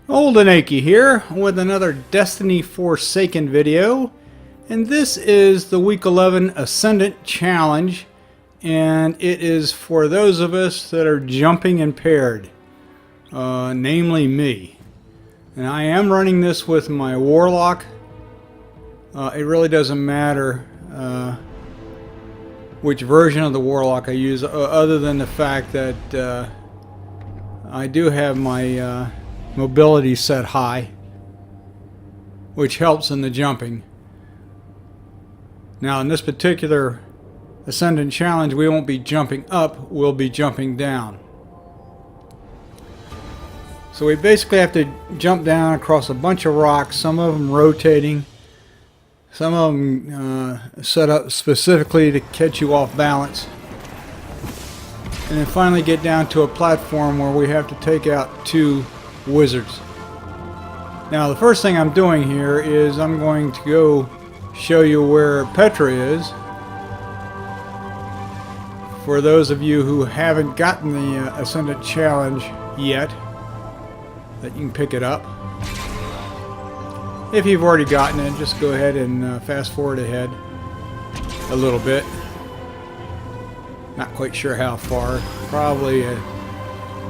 Oldenaki here with another Destiny Forsaken video, and this is the week 11 Ascendant Challenge, and it is for those of us that are jumping impaired, namely me. And I am running this with my Warlock. It really doesn't matter which version of the Warlock I use, other than the fact that I do have my mobility set high, which helps in the jumping. Now in this particular Ascendant Challenge, we won't be jumping up, we'll be jumping down. So we basically have to jump down across a bunch of rocks, some of them rotating, some of them set up specifically to catch you off balance, and then finally get down to a platform where we have to take out two wizards. Now the first thing I'm doing here is I'm going to go show you where Petra is. For those of you who haven't gotten the Ascendant Challenge yet, that you can pick it up. If you've already gotten it, just go ahead and fast forward ahead a little bit. Not quite sure how far, probably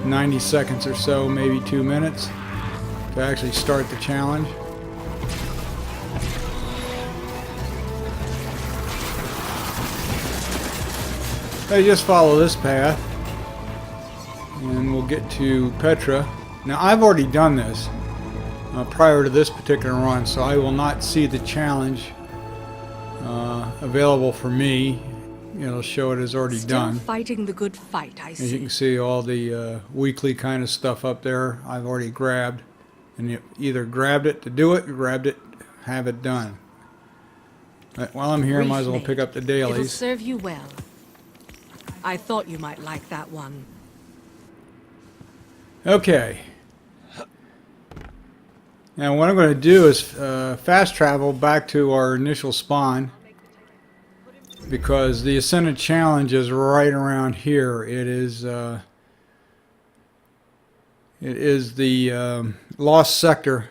90 seconds or so, maybe 2 minutes to actually start the challenge. So you just follow this path and we'll get to Petra. Now I've already done this prior to this particular run, so I will not see the challenge available for me. It'll show it as already done. Fighting the good fight, I see. As you can see, all the weekly kind of stuff up there I've already grabbed, and you either grabbed it to do it, or grabbed it, have it done. But while I'm here, I might as well pick up the It'll dailies. serve you well. I thought you might like that one. Okay. Now what I'm going to do is fast travel back to our initial spawn, because the Ascendant Challenge is right around here. It is the Lost Sector,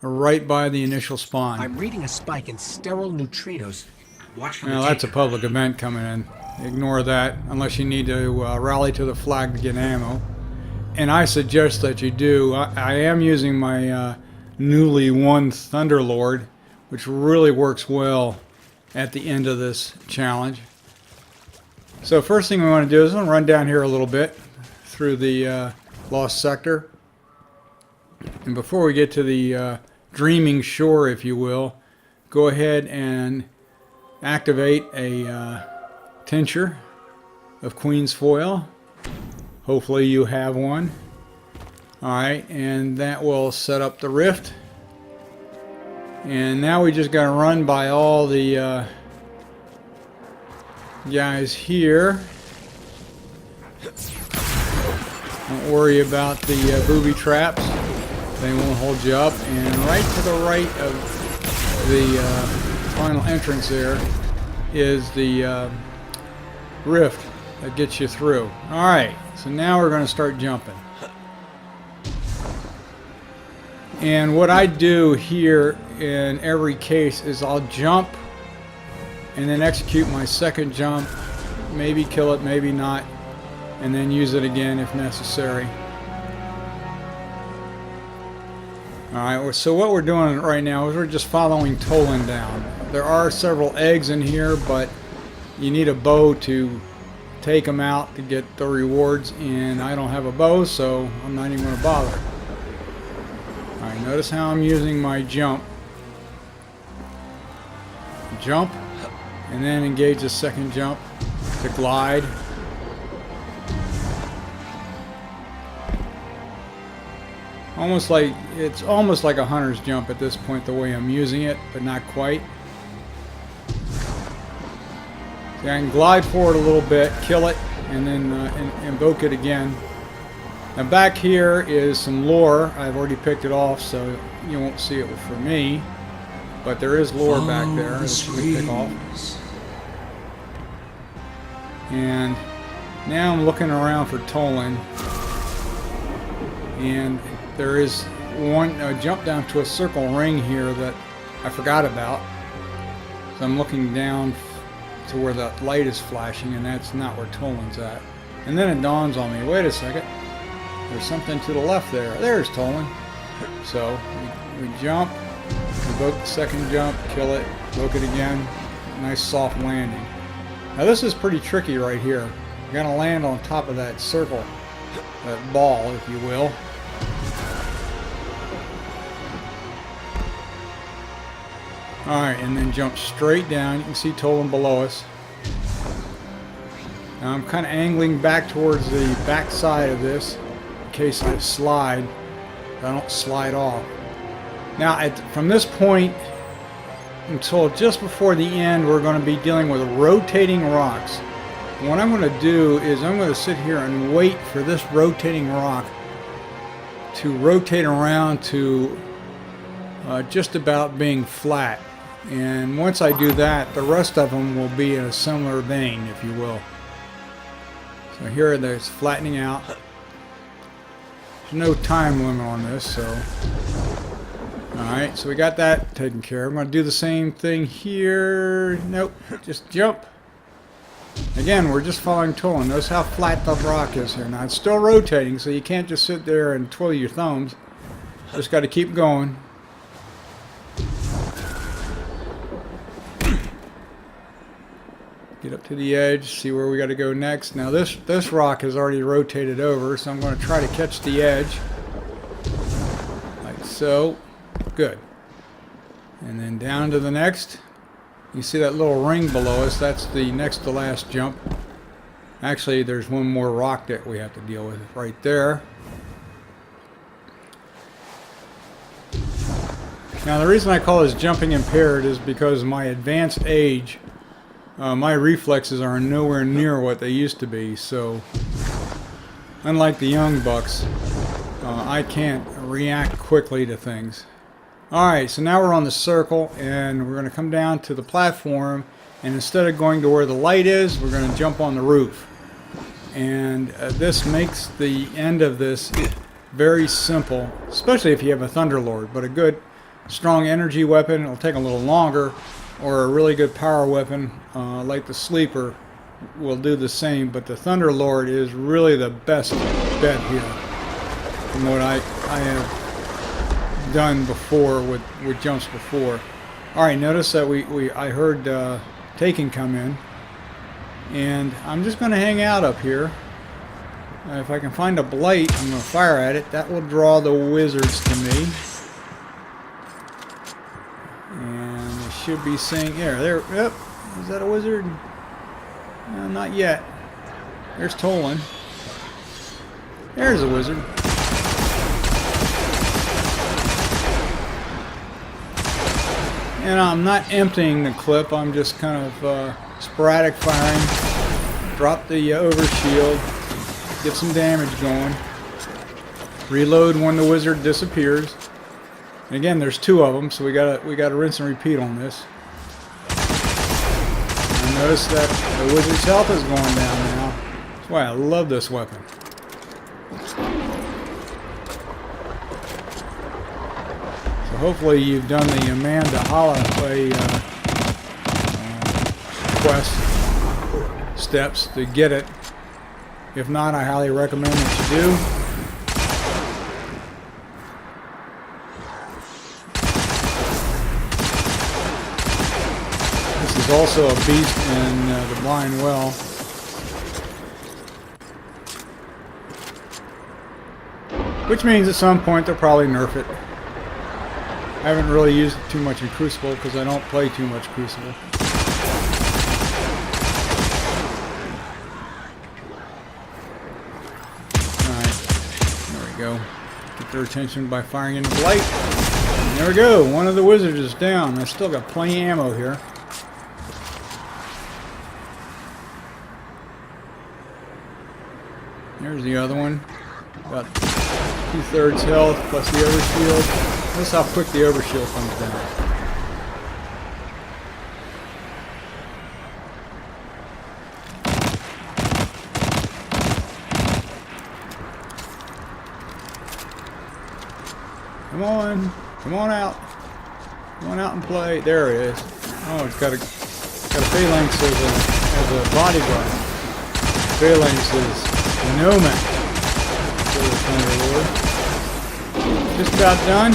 right by the initial spawn. I'm reading a spike in sterile neutrinos. Watch for Now that's a public event coming in. Ignore that unless you need to rally to the flag to get ammo. And I suggest that you do. I am using my newly won Thunderlord, which really works well at the end of this challenge. So first thing we want to do is I'm going to run down here a little bit through the Lost Sector. And before we get to the Dreaming Shore, if you will, go ahead and activate a tincture of Queen's Foil. Hopefully you have one. Alright, and that will set up the rift. And now we just got to run by all the guys here. Don't worry about the booby traps. They won't hold you up. And right to the right of the final entrance there is the rift that gets you through. Alright, so now we're going to start jumping. And what I do here in every case is I'll jump and then execute my second jump, maybe kill it, maybe not, and then use it again if necessary. Alright, so what we're doing right now is we're just following Toland down. There are several eggs in here, but you need a bow to take them out to get the rewards, and I don't have a bow, so I'm not even going to bother. Alright, notice how I'm using my jump. Jump, and then engage the second jump to glide. It's almost like a hunter's jump at this point, the way I'm using it, but not quite. See, I can glide forward a little bit, kill it, and then invoke it again. Now back here is some lore. I've already picked it off, so you won't see it for me. But there is lore back there that we can pick off. And now I'm looking around for Toland. And there is jump down to a circle ring here that I forgot about. So I'm looking down to where the light is flashing, and that's not where Toland's at. And then it dawns on me, wait a second, there's something to the left there. There's Toland. So we jump, invoke the second jump, kill it, invoke it again. Nice soft landing. Now this is pretty tricky right here. You're gonna land on top of that circle, that ball, if you will. Alright, and then jump straight down. You can see Toland below us. Now I'm kind of angling back towards the back side of this in case I slide. I don't slide off. Now, from this point until just before the end, we're going to be dealing with rotating rocks. And what I'm going to do is I'm going to sit here and wait for this rotating rock to rotate around to just about being flat. And once I do that, the rest of them will be in a similar vein, if you will. So here it's flattening out. There's no time limit on this, so. Alright, so we got that taken care of. I'm going to do the same thing here. Nope, just jump. Again, we're just following Toland. Notice how flat the rock is here. Now, it's still rotating, so you can't just sit there and twiddle your thumbs. Just got to keep going. Get up to the edge, see where we got to go next. Now this rock has already rotated over, so I'm going to try to catch the edge. Like so. Good. And then down to the next. You see that little ring below us? That's the next to last jump. Actually, there's one more rock that we have to deal with right there. Now the reason I call this jumping impaired is because my advanced age, my reflexes are nowhere near what they used to be, so unlike the young bucks, I can't react quickly to things. Alright, so now we're on the circle, and we're going to come down to the platform, and instead of going to where the light is, we're going to jump on the roof. And this makes the end of this very simple, especially if you have a Thunderlord, but a good strong energy weapon, it'll take a little longer, or a really good power weapon like the Sleeper will do the same, but the Thunderlord is really the best bet here from what I have done before with jumps before. Alright, notice that I heard Taken come in, and I'm just going to hang out up here. If I can find a blight, I'm going to fire at it. That will draw the wizards to me. And I should be seeing... There. Yep. Is that a wizard? No, not yet. There's Toland. There's a wizard. And I'm not emptying the clip. I'm just kind of sporadic firing. Drop the overshield. Get some damage going. Reload when the wizard disappears. And again, there's two of them, so we gotta rinse and repeat on this. And notice that the wizard's health is going down now. That's why I love this weapon. So hopefully you've done the Amanda Holloway quest steps to get it. If not, I highly recommend that you do. This is also a beast in the Blind Well. Which means at some point they'll probably nerf it. I haven't really used it too much in Crucible because I don't play too much Crucible. Go. Get their attention by firing into light. And there we go. One of the wizards is down. I still got plenty of ammo here. There's the other one. About 2/3 health plus the overshield. Notice how quick the overshield comes down. Come on. Come on out. Come on out and play. There it is. Oh, it's got a phalanx as a bodyguard. Phalanx is nomad. Just about done.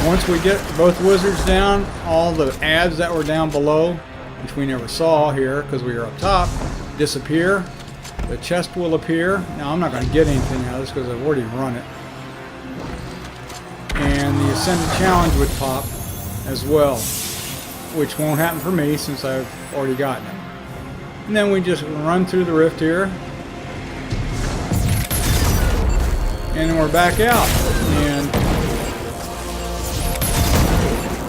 Once we get both wizards down, all the ads that were down below, which we never saw here because we were up top, disappear. The chest will appear. Now I'm not going to get anything out of this because I've already run it. And the Ascended Challenge would pop as well, which won't happen for me since I've already gotten it. And then we just run through the rift here. And then we're back out. And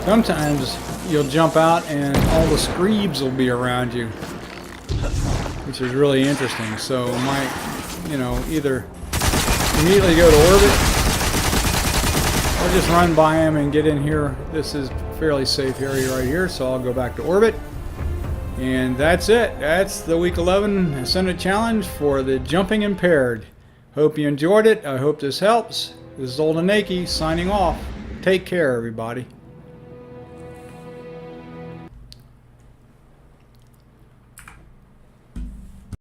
sometimes you'll jump out and all the screebs will be around you, which is really interesting. So might, either immediately go to orbit or just run by him and get in here. This is a fairly safe area right here, so I'll go back to orbit. And that's it. That's the week 11 Ascended Challenge for the Jumping Impaired. Hope you enjoyed it. I hope this helps. This is Old Anaki signing off. Take care, everybody.